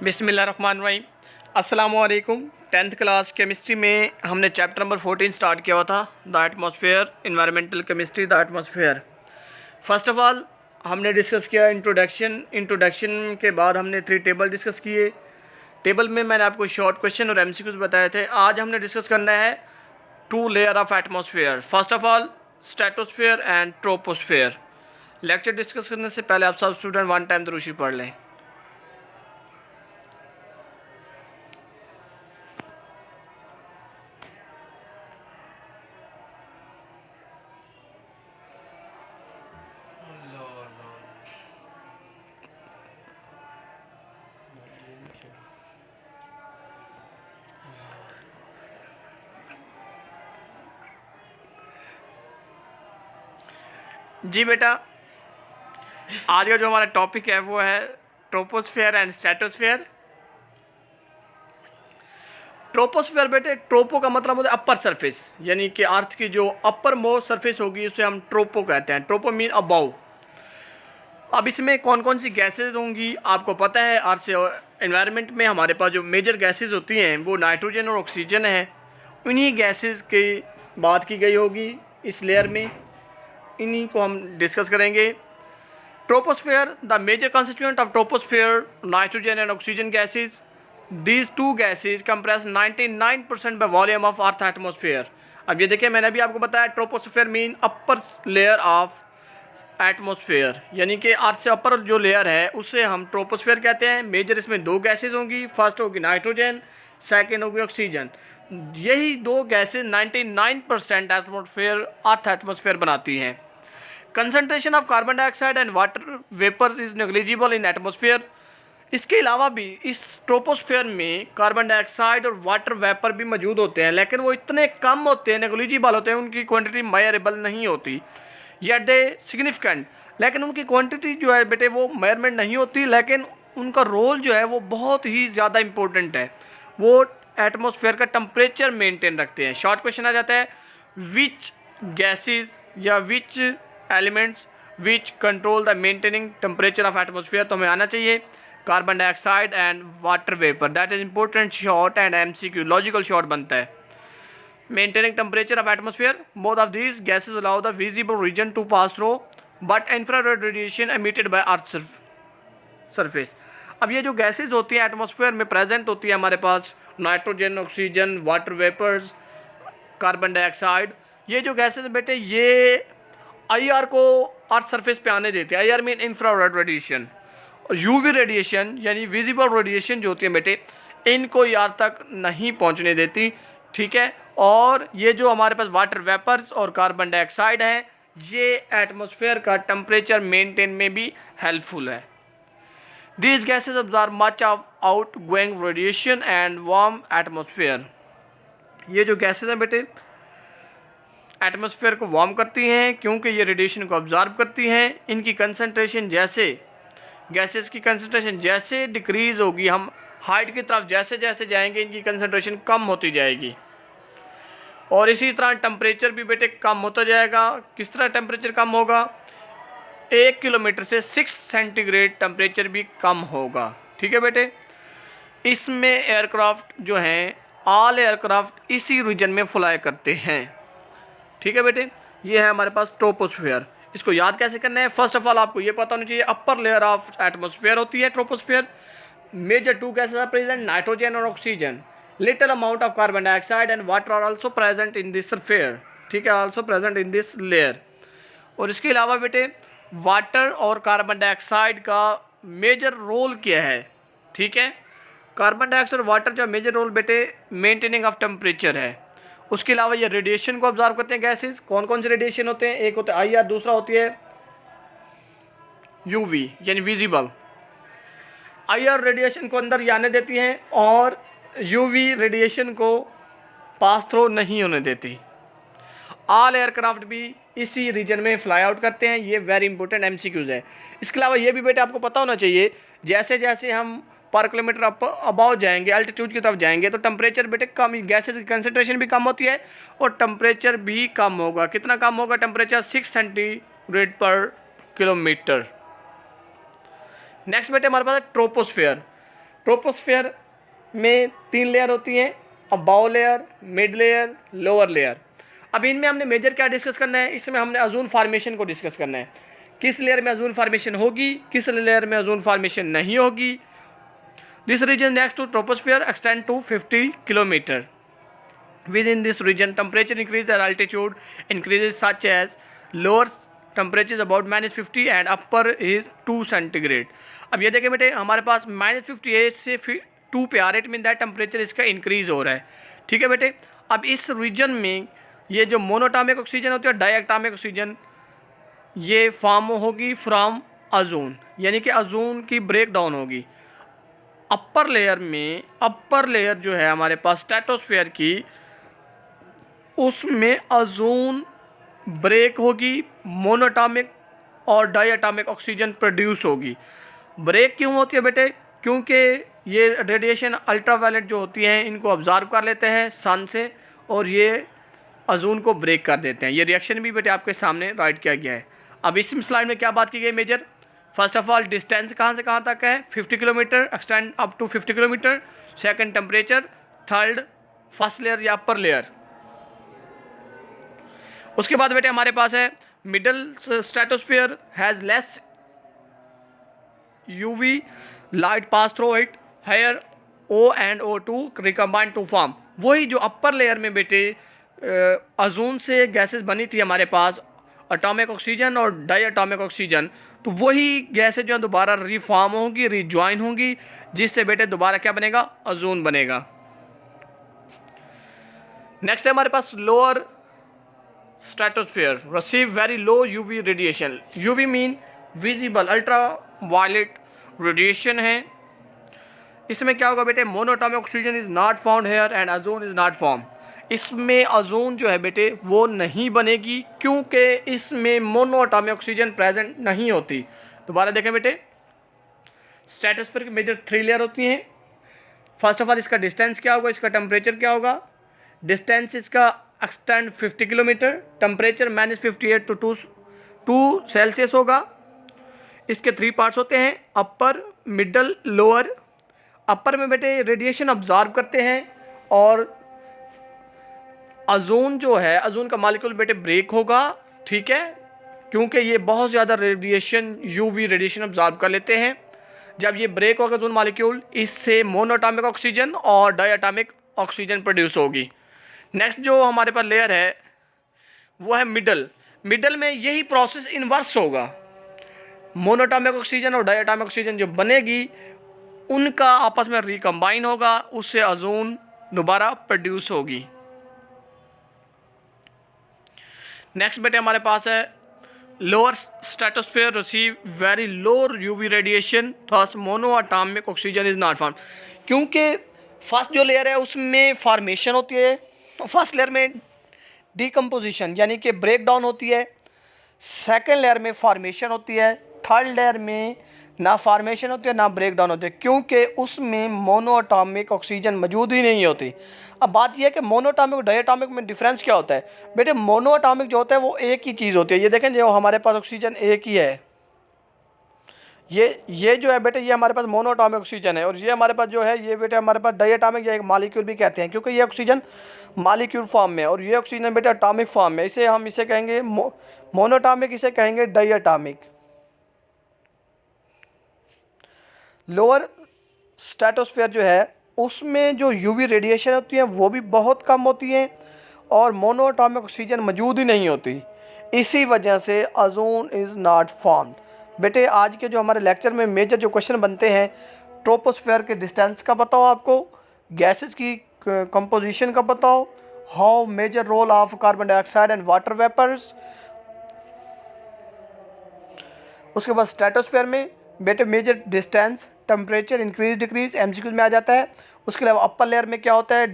बिस्मिल्लाहिर्रहमानिर्रहीम। अस्सलामुअलैकुम। 10th class chemistry में हमने चैप्टर नंबर 14 स्टार्ट किया हुआ था, the atmosphere, environmental chemistry, the atmosphere. First of all हमने डिस्कस किया इंट्रोडक्शन के बाद हमने 3 टेबल डिस्कस किए। टेबल में मैंने आपको शॉर्ट क्वेश्चन और एमसीक्यूज बताए थे। आज हमने डिस्कस करना है 2 layer of atmosphere. First of all stratosphere and troposphere. Lecture discuss करने से पहले आप सब स्टूडेंट वन टाइम दरूशी पढ़ लें। जी बेटा, आज का जो हमारा टॉपिक है वो है ट्रोपोस्फेयर एंड स्ट्रेटोस्फेयर। ट्रोपोस्फेयर बेटे, ट्रोपो का मतलब होता है अपर सरफेस, यानी कि अर्थ की जो अपर मोस्ट सरफेस होगी उसे हम ट्रोपो कहते हैं। Tropo mean about. अब इसमें कौन कौन सी गैसेज होंगी आपको पता है। अर्थ से एनवायरनमेंट में हमारे पास जो मेजर गैसेज होती हैं वो नाइट्रोजन और ऑक्सीजन है। उन्हीं गैसेज की बात की गई होगी इस लेयर में, इन्हीं को हम डिस्कस करेंगे। Troposphere, the major constituent of troposphere, nitrogen and oxygen gases. These two gases compress 99% by volume of earth atmosphere. अब ये देखिए, मैंने अभी आपको बताया troposphere mean upper layer of atmosphere, यानी कि अर्थ से अपर जो लेयर है उसे हम ट्रोपोस्फेयर कहते हैं। मेजर इसमें 2 गैसेज होंगी, फर्स्ट होगी नाइट्रोजन, सेकेंड होगी ऑक्सीजन। यही 2 गैसेज 99% एटमोसफेयर अर्थ एटमोसफेयर बनाती हैं। Concentration of carbon dioxide and water vapour is negligible in atmosphere. इसके अलावा भी इस ट्रोपोस्फेयर में कार्बन डाइऑक्साइड और वाटर वेपर भी मौजूद होते हैं, लेकिन वो इतने कम होते हैं, नेग्लिजिबल होते हैं, उनकी क्वांटिटी मेजरेबल नहीं होती। येट दे सिग्निफिकेंट, लेकिन उनकी क्वांटिटी जो है बेटे वो मेजरमेंट नहीं होती, लेकिन उनका रोल जो है वो बहुत ही ज़्यादा इंपॉर्टेंट है। वो एटमोसफेयर का टेम्परेचर मेंटेन रखते हैं। शॉर्ट क्वेश्चन आ जाता है, विच गैसेज या which elements which control the maintaining temperature of atmosphere. तो हमें आना चाहिए carbon dioxide and water vapour. That is important short and MCQ logical short बनता है। Maintaining temperature of atmosphere, both of these gases allow the visible region to pass through but infrared radiation emitted by earth surface. अब ये जो gases होती हैं atmosphere में present होती है हमारे पास, nitrogen, oxygen, water vapours, carbon dioxide, ये जो गैसेज बेटे ये आईआर को अर्थ सरफेस पे आने देते हैं। IR mean infrared radiation. और यूवी रेडिएशन यानी विजिबल रेडिएशन जो होती है बेटे, इनको यार तक नहीं पहुंचने देती, ठीक है। और ये जो हमारे पास वाटर वेपर्स और कार्बन डाइऑक्साइड है, ये एटमॉस्फेयर का टेम्परेचर मेंटेन में भी हेल्पफुल है। These gases absorb much of out going radiation and warm atmosphere. ये जो गैसेज हैं बेटे एटमॉस्फेयर को वार्म करती हैं क्योंकि ये रेडिएशन को अब्जॉर्ब करती हैं। इनकी कंसनट्रेशन जैसे गैसेस की कंसनट्रेशन जैसे डिक्रीज़ होगी, हम हाइट की तरफ जैसे जैसे जाएंगे इनकी कंसनट्रेशन कम होती जाएगी। और इसी तरह टेम्परेचर भी बेटे कम होता जाएगा। किस तरह टेम्परेचर कम होगा? 1 किलोमीटर से 6 सेंटीग्रेड टेम्परेचर भी कम होगा, ठीक है बेटे। इसमें एयरक्राफ्ट जो हैं, ऑल एयरक्राफ्ट इसी रीजन में फ्लाई करते हैं, ठीक है बेटे। ये है हमारे पास ट्रोपोस्फेयर। इसको याद कैसे करना है? फर्स्ट ऑफ ऑल आपको ये पता होना चाहिए अपर लेयर ऑफ एटमॉस्फेयर होती है troposphere. Major 2 gases are present, nitrogen और oxygen. Little amount of carbon dioxide and water are also present in this sphere, ठीक है, also present in this layer. और इसके अलावा बेटे वाटर और कार्बन डाइऑक्साइड का मेजर रोल क्या है, ठीक है। कार्बन डाइऑक्साइड और वाटर का मेजर रोल बेटे मेंटेनिंग ऑफ टेम्परेचर है। उसके अलावा ये रेडिएशन को ऑब्जर्व करते हैं गैसेस। कौन कौन से रेडिएशन होते हैं? एक होता है आईआर, दूसरा होती है यूवी यानी विजिबल। आईआर रेडिएशन को अंदर आने देती हैं और यूवी रेडिएशन को पास थ्रू नहीं होने देती। ऑल एयरक्राफ्ट भी इसी रीजन में फ्लाई आउट करते हैं। ये वेरी इंपॉर्टेंट एमसीक्यूज है। इसके अलावा ये भी बेटे आपको पता होना चाहिए, जैसे जैसे हम पर किलोमीटर अबाव जाएंगे, अल्टीट्यूड की तरफ जाएंगे, तो टेम्परेचर बेटे कम, गैसेस की कंसनट्रेशन भी कम होती है और टेम्परेचर भी कम होगा। कितना कम होगा टेम्परेचर? 6 सेंटीग्रेड पर किलोमीटर। नेक्स्ट बेटे हमारे पास है ट्रोपोस्फेयर। ट्रोपोस्फेयर में 3 लेयर होती हैं, above layer, mid layer, lower layer. अब इनमें हमने मेजर क्या डिस्कस करना है, इसमें हमने ओजोन फार्मेशन को डिस्कस करना है, किस लेयर में ओजोन फार्मेशन होगी, किस लेयर में ओजोन फार्मेशन नहीं होगी। This region next to troposphere extend to 50 kilometre. Within this region, temperature increase as altitude increases, such as lower temperature is about -50 and upper is 2 centigrade. अब ये देखें बेटे, हमारे पास -58 से 2 पे आ रहा है, इट मीन दैट टेम्परेचर इसका इंक्रीज हो रहा है। ठीक है बेटे, अब इस रीजन में ये जो मोनोटॉमिक ऑक्सीजन होती है, डायटॉमिक ऑक्सीजन, ये फॉर्म होगी फ्रॉम ओजोन, यानी कि ओजोन की ब्रेक डाउन होगी। अपर लेयर जो है हमारे पास स्ट्रेटोस्फेयर की, उसमें ओजोन ब्रेक होगी, मोनोटॉमिक और डायटॉमिक ऑक्सीजन प्रोड्यूस होगी। ब्रेक क्यों होती है बेटे? क्योंकि ये रेडिएशन अल्ट्रावायलेट जो होती हैं इनको ऑब्जर्व कर लेते हैं सन से और ये ओजोन को ब्रेक कर देते हैं। ये रिएक्शन भी बेटे आपके सामने राइट किया गया है। अब इस स्लाइड में क्या बात की गई major? First of all distance कहाँ से कहाँ तक है, 50 kilometre, extend up to 50 kilometre. Second temperature, third first layer या अपर लेयर। उसके बाद बेटे हमारे पास है middle stratosphere has less UV light pass through it, higher O and O2 recombined to form. वही जो अपर लेयर में बेटे ओजोन से गैसेस बनी थी हमारे पास, एटॉमिक ऑक्सीजन और डायटॉमिक ऑक्सीजन, तो वही गैसेज जो दोबारा रिफॉर्म होंगी, रिज्वाइन होंगी, जिससे बेटे दोबारा क्या बनेगा? ओजोन बनेगा। नेक्स्ट है हमारे पास lower stratosphere receive very low UV radiation. UV mean visible ultra violet radiation है। इसमें क्या होगा बेटे? Monatomic oxygen is not found here and ozone is not form. इसमें ओजोन जो है बेटे वो नहीं बनेगी क्योंकि इसमें मोनोटॉमिक ऑक्सीजन प्रेजेंट नहीं होती। दोबारा देखें बेटे, स्ट्रेटोस्फेयर की मेजर 3 लेयर होती हैं। फर्स्ट ऑफ ऑल इसका डिस्टेंस क्या होगा, इसका टेम्परेचर क्या होगा? डिस्टेंस इसका extend 50 kilometre, temperature -58 to 2 Celsius होगा। इसके 3 पार्ट्स होते हैं, अपर, मिडल, लोअर। अपर में बेटे रेडिएशन ऑब्जर्व करते हैं और ओजोन जो है, ओजोन का मॉलिक्यूल बेटे ब्रेक होगा, ठीक है, क्योंकि ये बहुत ज़्यादा रेडिएशन, यूवी रेडिएशन ऑब्जर्व कर लेते हैं। जब ये ब्रेक होगा ओजोन मॉलिक्यूल, इससे मोनोटॉमिक ऑक्सीजन और डायटॉमिक ऑक्सीजन प्रोड्यूस होगी। नेक्स्ट जो हमारे पास लेयर है वो है मिडल। मिडल में यही प्रोसेस इन्वर्स होगा। मोनोटॉमिक ऑक्सीजन और डायटॉमिक ऑक्सीजन जो बनेगी उनका आपस में रिकम्बाइन होगा, उससे ओजोन दोबारा प्रोड्यूस होगी। नेक्स्ट बेटे हमारे पास है lower stratosphere receive very low UV radiation, thus monoatomic oxygen is not form. क्योंकि फर्स्ट जो लेयर है उसमें फॉर्मेशन होती है, फर्स्ट लेयर में डिकम्पोजिशन यानी कि ब्रेक डाउन होती है, सेकेंड लेयर में फॉर्मेशन होती है, थर्ड लेयर में ना फॉर्मेशन होती है ना ब्रेक डाउन होती है, क्योंकि उसमें मोनोएटॉमिक ऑक्सीजन मौजूद ही नहीं होती। अब बात यह है कि मोनोएटॉमिक और डायटॉमिक में डिफरेंस क्या होता है बेटे? मोनोएटॉमिक जो होता है वो एक ही चीज़ होती है। ये देखें, जो हमारे पास ऑक्सीजन एक ही है, ये जो है बेटे ये हमारे पास मोनोएटॉमिक ऑक्सीजन है, और ये हमारे पास जो है ये बेटे हमारे पास डायटॉमिक या एक मॉलिक्यूल भी कहते हैं, क्योंकि ये ऑक्सीजन मॉलिक्यूल फॉर्म में और ये ऑक्सीजन बेटे एटॉमिक फॉर्म में। इसे हम इसे कहेंगे मोनोएटॉमिक, इसे कहेंगे डायटॉमिक। लोअर स्ट्रेटोस्फेयर जो है उसमें जो यूवी रेडिएशन होती है वो भी बहुत कम होती है और मोनोएटॉमिक ऑक्सीजन मौजूद ही नहीं होती। इसी वजह से ओजोन इज़ नॉट फॉर्म्ड। बेटे आज के जो हमारे लेक्चर में मेजर जो क्वेश्चन बनते हैं, ट्रोपोस्फेयर के डिस्टेंस का बताओ आपको, गैसेस की कंपोजिशन का बताओ, how major role of carbon dioxide and water vapours. उसके बाद स्ट्रेटोस्फेयर में बेटे major distance, temperature, increase decrease MCQs में आ जाता है। उसके अलावा अपर लेयर में क्या होता है?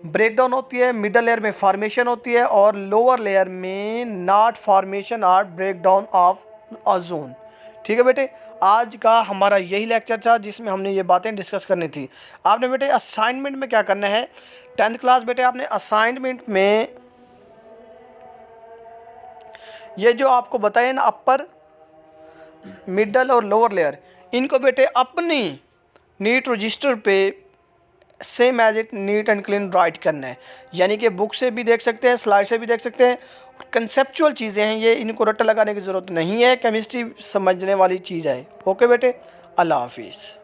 ब्रेक डाउन होती है, मिडल लेयर में फॉर्मेशन होती है और लोअर लेयर में नॉट फॉर्मेशन और ब्रेक डाउन ऑफ ओजोन। ठीक है बेटे, आज का हमारा यही लेक्चर था जिसमें हमने ये बातें डिस्कस करनी थी। आपने बेटे असाइनमेंट में क्या करना है, 10th क्लास बेटे आपने असाइनमेंट में ये जो आपको बताए ना अपर, मिडल और लोअर लेयर, इनको बेटे अपनी नीट रजिस्टर पे same as it neat and clean write करना है, यानी कि बुक से भी देख सकते हैं, स्लाइड से भी देख सकते हैं। कंसेप्चुअल चीज़ें हैं ये, इनको रट्टा लगाने की ज़रूरत नहीं है, केमिस्ट्री समझने वाली चीज़ है। ओके बेटे, अल्लाह हाफिज़।